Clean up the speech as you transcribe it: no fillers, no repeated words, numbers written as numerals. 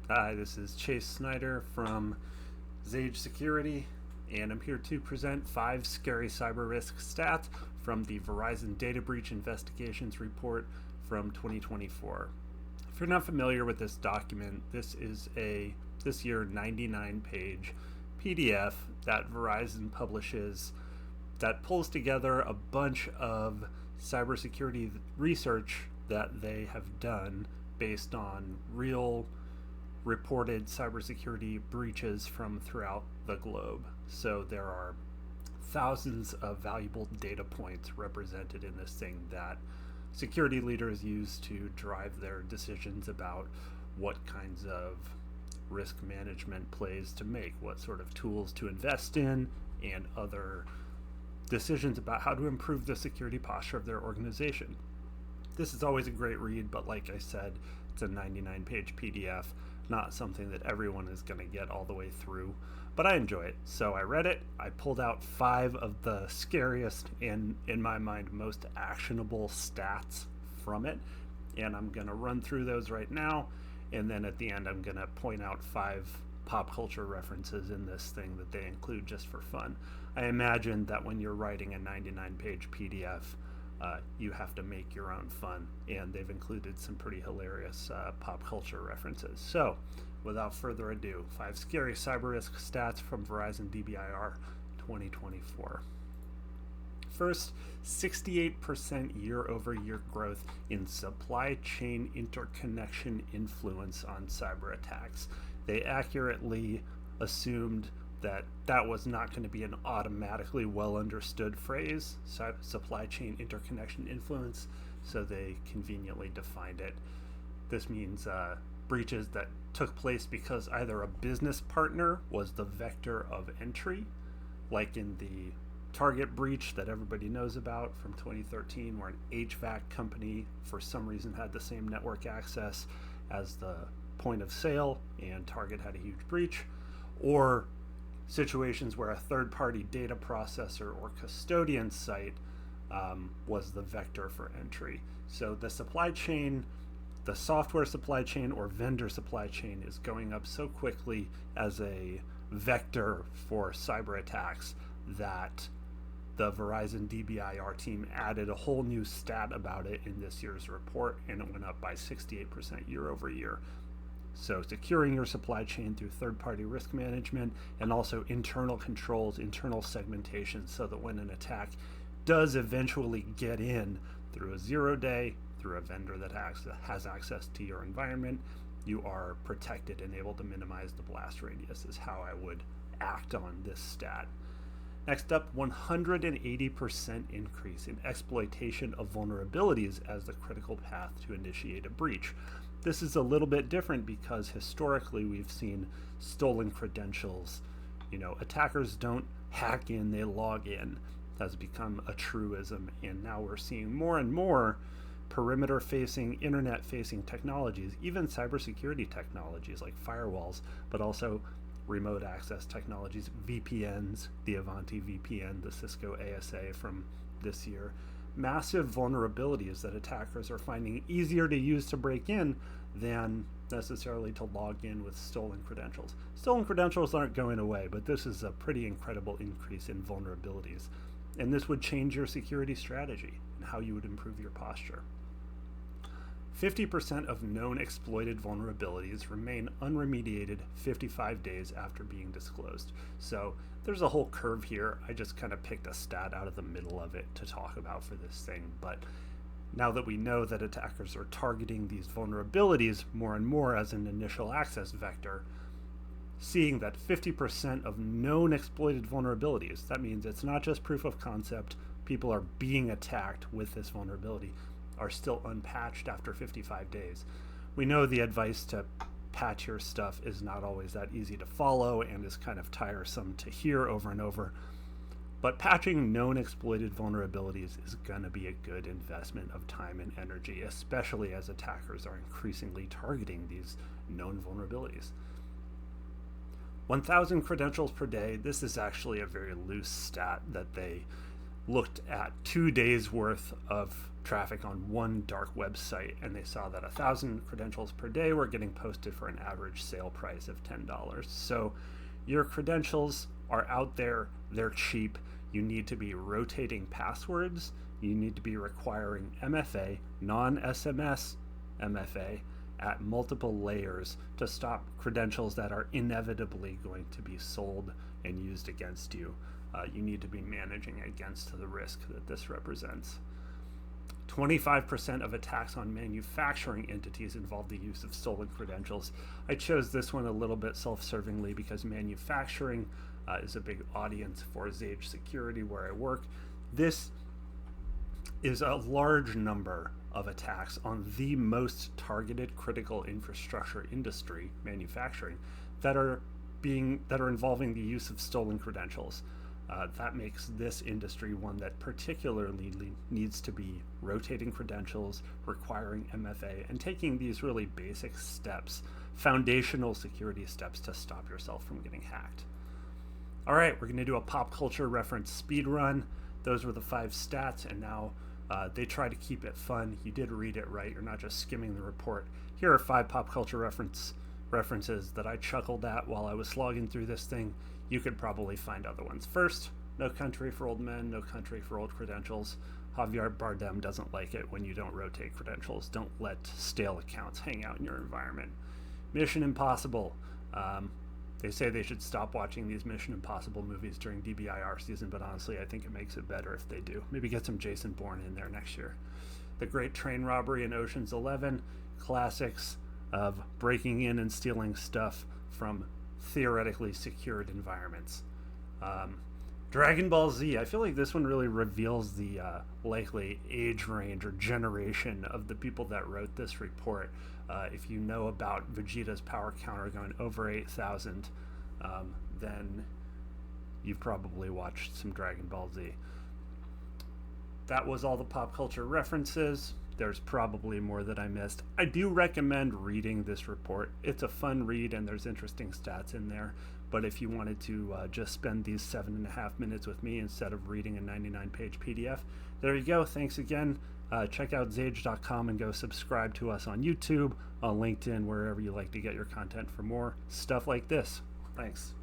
Hi, this is Chase Snyder from Zage Security, and I'm here to present 5 scary cyber risk stats from the Verizon Data Breach Investigations Report from 2024. If you're not familiar with this document, this is a this year 99-page PDF that Verizon publishes that pulls together a bunch of cybersecurity research that they have done based on real reported cybersecurity breaches from throughout the globe. So there are thousands of valuable data points represented in this thing that security leaders use to drive their decisions about what kinds of risk management plays to make, what sort of tools to invest in, and other decisions about how to improve the security posture of their organization. This is always a great read, but like I said, it's a 99-page PDF, not something that everyone is going to get all the way through, but I enjoy it. So I read it, I pulled out 5 of the scariest and, in my mind, most actionable stats from it, and I'm going to run through those right now, and then at the end I'm going to point out 5 pop culture references in this thing that they include just for fun. I imagine that when you're writing a 99-page PDF, you have to make your own fun, and they've included some pretty hilarious pop culture references. So, without further ado, 5 scary cyber risk stats from Verizon DBIR 2024. First, 68% year-over-year growth in supply chain interconnection influence on cyber attacks. They accurately assumed that was not going to be an automatically well understood phrase, supply chain interconnection influence, so they conveniently defined it. This means breaches that took place because either a business partner was the vector of entry, like in the Target breach that everybody knows about from 2013, where an HVAC company for some reason had the same network access as the point of sale and Target had a huge breach, or situations where a third-party data processor or custodian site was the vector for entry. So the supply chain, the software supply chain or vendor supply chain is going up so quickly as a vector for cyber attacks that the Verizon DBIR team added a whole new stat about it in this year's report, and it went up by 68% year over year. So securing your supply chain through third-party risk management and also internal controls, internal segmentation, so that when an attack does eventually get in through a 0-day, through a vendor that has access to your environment, you are protected and able to minimize the blast radius is how I would act on this stat. Next up, 180% increase in exploitation of vulnerabilities as the critical path to initiate a breach. This is a little bit different because historically we've seen stolen credentials. Attackers don't hack in, they log in. That's become a truism, and now we're seeing more and more perimeter-facing, internet-facing technologies, even cybersecurity technologies like firewalls, but also remote access technologies, VPNs, the Avanti VPN, the Cisco ASA from this year. Massive vulnerabilities that attackers are finding easier to use to break in than necessarily to log in with stolen credentials. Stolen credentials aren't going away, but this is a pretty incredible increase in vulnerabilities. And this would change your security strategy and how you would improve your posture. 50% of known exploited vulnerabilities remain unremediated 55 days after being disclosed. So there's a whole curve here. I just kind of picked a stat out of the middle of it to talk about for this thing. But now that we know that attackers are targeting these vulnerabilities more and more as an initial access vector, seeing that 50% of known exploited vulnerabilities, that means it's not just proof of concept, people are being attacked with this vulnerability, are still unpatched after 55 days. We know the advice to patch your stuff is not always that easy to follow and is kind of tiresome to hear over and over, but patching known exploited vulnerabilities is going to be a good investment of time and energy, especially as attackers are increasingly targeting these known vulnerabilities. 1,000 credentials per day, this is actually a very loose stat that they looked at 2 days worth of traffic on one dark website, and they saw that 1,000 credentials per day were getting posted for an average sale price of $10. So your credentials are out there, they're cheap. You need to be rotating passwords. You need to be requiring MFA, non-SMS MFA, at multiple layers to stop credentials that are inevitably going to be sold and used against you. You need to be managing against the risk that this represents. 25% of attacks on manufacturing entities involve the use of stolen credentials. I chose this one a little bit self-servingly because manufacturing is a big audience for Zage Security where I work. This is a large number of attacks on the most targeted critical infrastructure industry, manufacturing, that are involving the use of stolen credentials. That makes this industry one that particularly needs to be rotating credentials, requiring MFA, and taking these really basic steps, foundational security steps to stop yourself from getting hacked. All right, we're going to do a pop culture reference speed run. Those were the 5 stats, and now they try to keep it fun. You did read it right. You're not just skimming the report. Here are 5 pop culture references that I chuckled at while I was slogging through this thing. You could probably find other ones. First, No Country for Old Men, No Country for Old Credentials. Javier Bardem doesn't like it when you don't rotate credentials. Don't let stale accounts hang out in your environment. Mission Impossible. They say they should stop watching these Mission Impossible movies during DBIR season, but honestly, I think it makes it better if they do. Maybe get some Jason Bourne in there next year. The Great Train Robbery in Ocean's 11. Classics of breaking in and stealing stuff from theoretically secured environments. Dragon Ball Z. I feel like this one really reveals the likely age range or generation of the people that wrote this report. If you know about Vegeta's power counter going over 8,000, then you've probably watched some Dragon Ball Z. That was all the pop culture references. There's probably more that I missed. I do recommend reading this report. It's a fun read and there's interesting stats in there. But if you wanted to just spend these 7.5 minutes with me instead of reading a 99-page PDF, there you go. Thanks again. Check out Zage.com and go subscribe to us on YouTube, on LinkedIn, wherever you like to get your content for more stuff like this. Thanks.